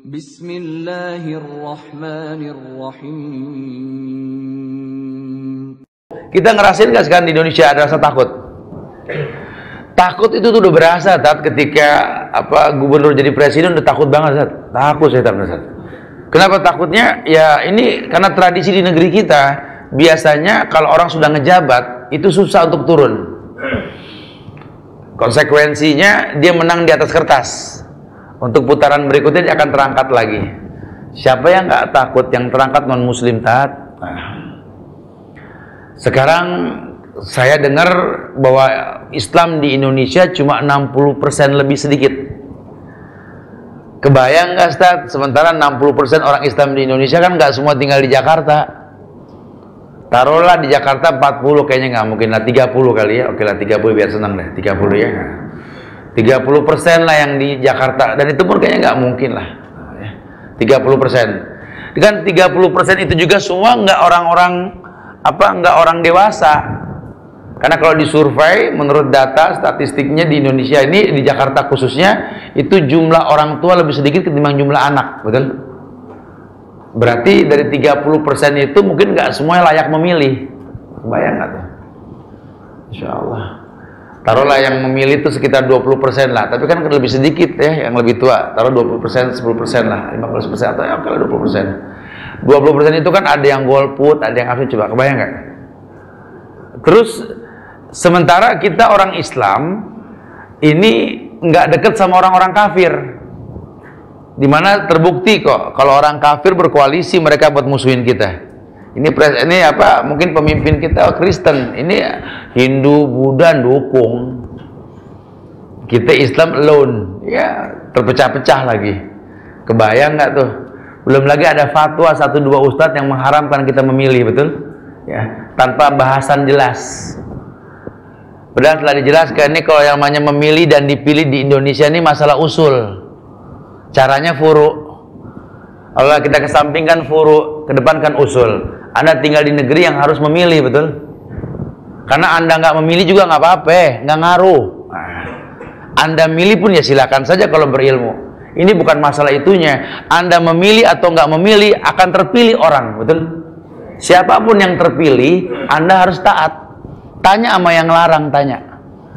Bismillahirrahmanirrahim. Kita ngerasain nggak sekarang di Indonesia ada rasa takut? Takut itu tuh udah berasa ketika gubernur jadi presiden udah takut banget, takut saya Ustaz. Kenapa takutnya? Ya ini karena tradisi di negeri kita biasanya kalau orang sudah ngejabat itu susah untuk turun. Konsekuensinya dia menang di atas kertas. Untuk putaran berikutnya dia akan terangkat lagi. Siapa yang nggak takut yang terangkat non muslim taat? Sekarang saya dengar bahwa Islam di Indonesia cuma 60% lebih sedikit. Kebayang nggak Ustaz? Sementara 60% orang Islam di Indonesia kan nggak semua tinggal di Jakarta. Taruhlah di Jakarta 40, kayaknya nggak mungkin lah, 30 kali ya. Oke lah 30 biar senang deh, 30 ya. 30% lah yang di Jakarta, dan itu pun kayaknya nggak mungkin lah. 30%. Kan 30% itu juga semua nggak orang dewasa. Karena kalau disurvei, menurut data statistiknya di Indonesia ini, di Jakarta khususnya, itu jumlah orang tua lebih sedikit ketimbang jumlah anak, betul? Berarti dari 30% itu mungkin nggak semuanya layak memilih. Bayang nggak tuh? Insya Allah. Taruhlah yang memilih itu sekitar 20% lah, tapi kan lebih sedikit ya yang lebih tua. Taruh 20%, 10% lah, 15% atau ya kalau 20%. 20% itu kan ada yang golput, ada yang absen, coba kebayang nggak? Terus sementara kita orang Islam ini nggak deket sama orang-orang kafir, dimana terbukti kok kalau orang kafir berkoalisi mereka buat musuhin kita. Ini mungkin pemimpin kita Kristen, ini Hindu, Buddha dukung, kita Islam alone, ya terpecah-pecah lagi. Kebayang nggak tuh? Belum lagi ada fatwa 1-2 ustadz yang mengharamkan kita memilih, betul? Ya, tanpa bahasan jelas. Padahal telah dijelaskan ini kalau yang namanya memilih dan dipilih di Indonesia ini masalah usul. Caranya furu. Allah kita kesampingkan furu, kedepankan usul. Anda tinggal di negeri yang harus memilih, betul? Karena Anda nggak memilih juga nggak apa-apa, nggak ngaruh. Anda milih pun ya silakan saja kalau berilmu. Ini bukan masalah itunya. Anda memilih atau nggak memilih akan terpilih orang, betul? Siapapun yang terpilih, Anda harus taat. Tanya sama yang larang, tanya.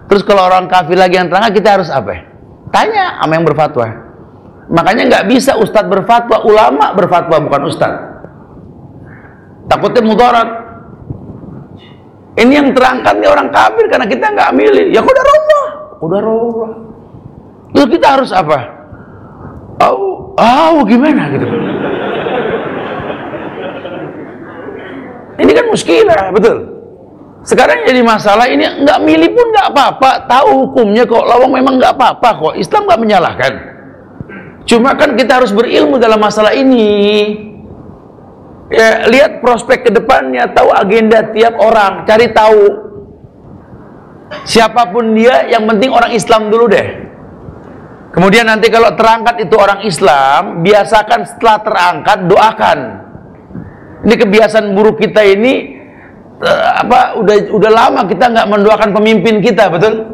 Terus kalau orang kafir lagi yang terangkat, kita harus apa? Tanya sama yang berfatwa. Makanya nggak bisa ustadz berfatwa, ulama berfatwa, bukan ustadz. Takutnya mudarat. Ini yang terangkat nih orang kafir karena kita nggak milih. Ya udah Allah. Terus kita harus apa? Gimana gitu? Ini kan muskilah, betul. Sekarang jadi masalah ini nggak milih pun nggak apa-apa. Tahu hukumnya kok. Lawang memang nggak apa-apa kok. Islam nggak menyalahkan. Cuma kan kita harus berilmu dalam masalah ini. Ya, lihat prospek ke depannya, tahu agenda tiap orang, cari tahu. Siapapun dia, yang penting orang Islam dulu deh. Kemudian nanti kalau terangkat itu orang Islam, biasakan setelah terangkat doakan. Ini kebiasaan buruk kita ini, udah lama kita nggak mendoakan pemimpin kita, betul?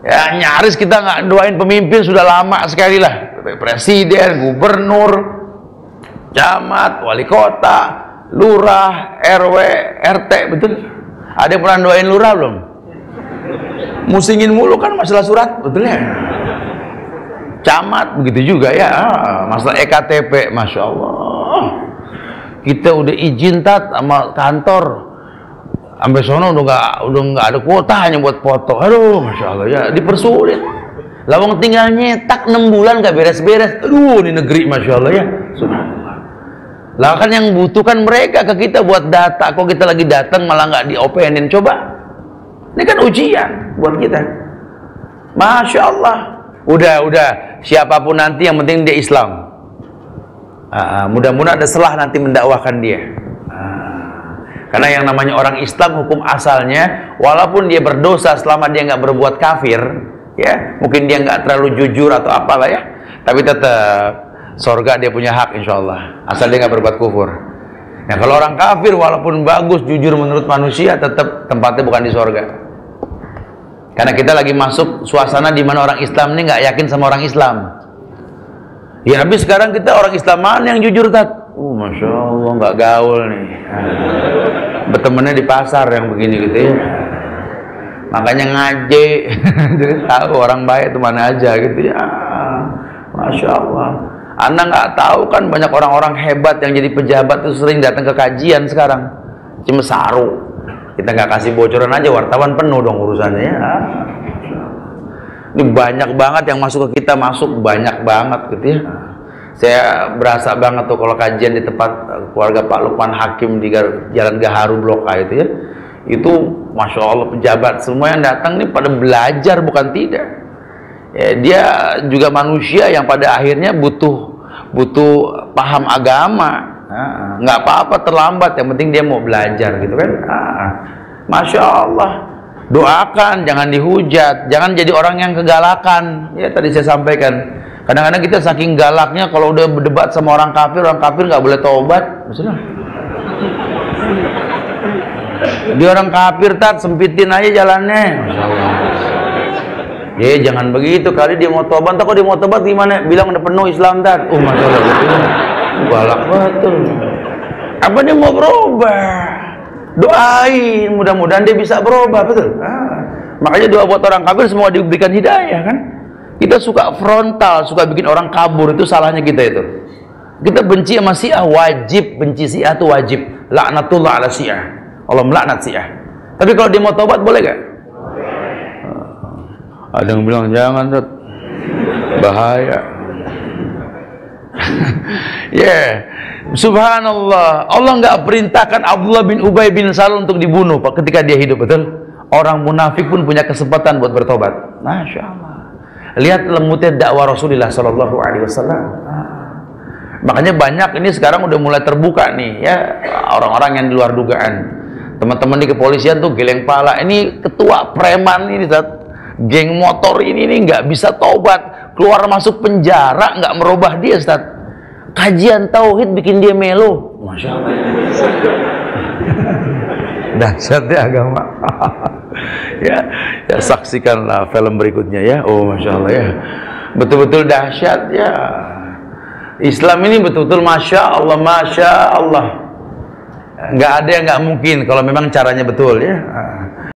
Ya nyaris kita nggak doain pemimpin sudah lama sekali lah. Presiden, gubernur, camat, wali kota, lurah, RW, RT, betul? Ada yang pernah doain lurah belum? Musingin mulu kan masalah surat, betul ya? Camat begitu juga ya, masalah EKTP, masya Allah. Kita udah izin sama kantor, sampai sono udah nggak ada kuota hanya buat foto. Aduh, masya Allah ya, dipersulit. Lawang tinggal nyetak 6 bulan gak beres-beres. Aduh, ini negeri masya Allah ya. Subhanallah. Lah kan yang butuhkan mereka ke kita buat data. Kok kita lagi datang malah nggak diopenin? Coba. Ini kan ujian buat kita. Masya Allah. Udah. Siapapun nanti yang penting dia Islam. Mudah-mudahan ada selah nanti mendakwahkan dia. Karena yang namanya orang Islam hukum asalnya, walaupun dia berdosa selama dia nggak berbuat kafir, ya mungkin dia nggak terlalu jujur atau apalah ya, tapi tetap surga dia punya hak insya Allah, asal dia nggak berbuat kufur. Nah kalau orang kafir walaupun bagus jujur menurut manusia, tetap tempatnya bukan di surga. Karena kita lagi masuk suasana di mana orang Islam ini nggak yakin sama orang Islam. Ya habis sekarang kita orang Islam mana yang jujur, Tat? Masya Allah, nggak gaul nih. Bertemannya di pasar yang begini gitu ya. Makanya ngaji, jadi tahu orang baik itu mana aja gitu ya. Masya Allah. Anda nggak tahu kan banyak orang-orang hebat yang jadi pejabat itu sering datang ke kajian sekarang. Cuma saru. Kita nggak kasih bocoran aja, wartawan penuh dong urusannya ya. Ini banyak banget yang masuk ke kita, masuk banyak banget gitu ya. Saya berasa banget tuh kalau kajian di tempat keluarga Pak Lukman Hakim di Jalan Gaharu Blok A itu ya. Itu Masya Allah pejabat semua yang datang nih pada belajar bukan tidak. Ya, dia juga manusia yang pada akhirnya butuh paham agama. Nggak apa-apa terlambat, yang penting dia mau belajar gitu kan. Masya Allah. Doakan, jangan dihujat, jangan jadi orang yang kegalakan. Ya tadi saya sampaikan, kadang-kadang kita saking galaknya kalau udah berdebat sama orang kafir nggak boleh taubat. Maksudnya dia orang kafir, Tat, sempitin aja jalannya. Ya jangan begitu, kali dia mau tobat, kok dia mau tobat gimana? Bilang udah penuh Islam, Tat. Masalah betul. Galak betul. Apa dia mau berubah? Doain, mudah-mudahan dia bisa berubah, betul. Makanya doa buat orang kafir semua diberikan hidayah kan. Kita suka frontal, suka bikin orang kabur, itu salahnya kita itu. Kita benci sama Syiah, wajib benci Syiah itu wajib. Laknatullah ala Syiah. Allah melaknat Syiah. Tapi kalau dia mau taubat boleh gak? Ada yang bilang jangan, Tat. Bahaya. Subhanallah, Allah nggak perintahkan Abdullah bin Ubay bin Salul untuk dibunuh Pak ketika dia hidup, betul? Orang munafik pun punya kesempatan buat bertobat. Masya Allah. Lihat lembutnya dakwah Rasulullah Shallallahu Alaihi Wasallam. Makanya banyak ini sekarang udah mulai terbuka nih ya, orang-orang yang di luar dugaan. Teman-teman di kepolisian tuh geleng pala. Ini ketua preman ini, Tat. Geng motor ini nggak bisa taubat, keluar masuk penjara nggak merubah dia, Ustaz. Kajian tauhid bikin dia melo. Masya Allah. Dahsyatnya agama. ya saksikanlah film berikutnya ya. Masya Allah ya. Betul-betul dahsyat ya. Islam ini betul-betul Masya Allah, Masya Allah. Nggak ada yang nggak mungkin kalau memang caranya betul ya.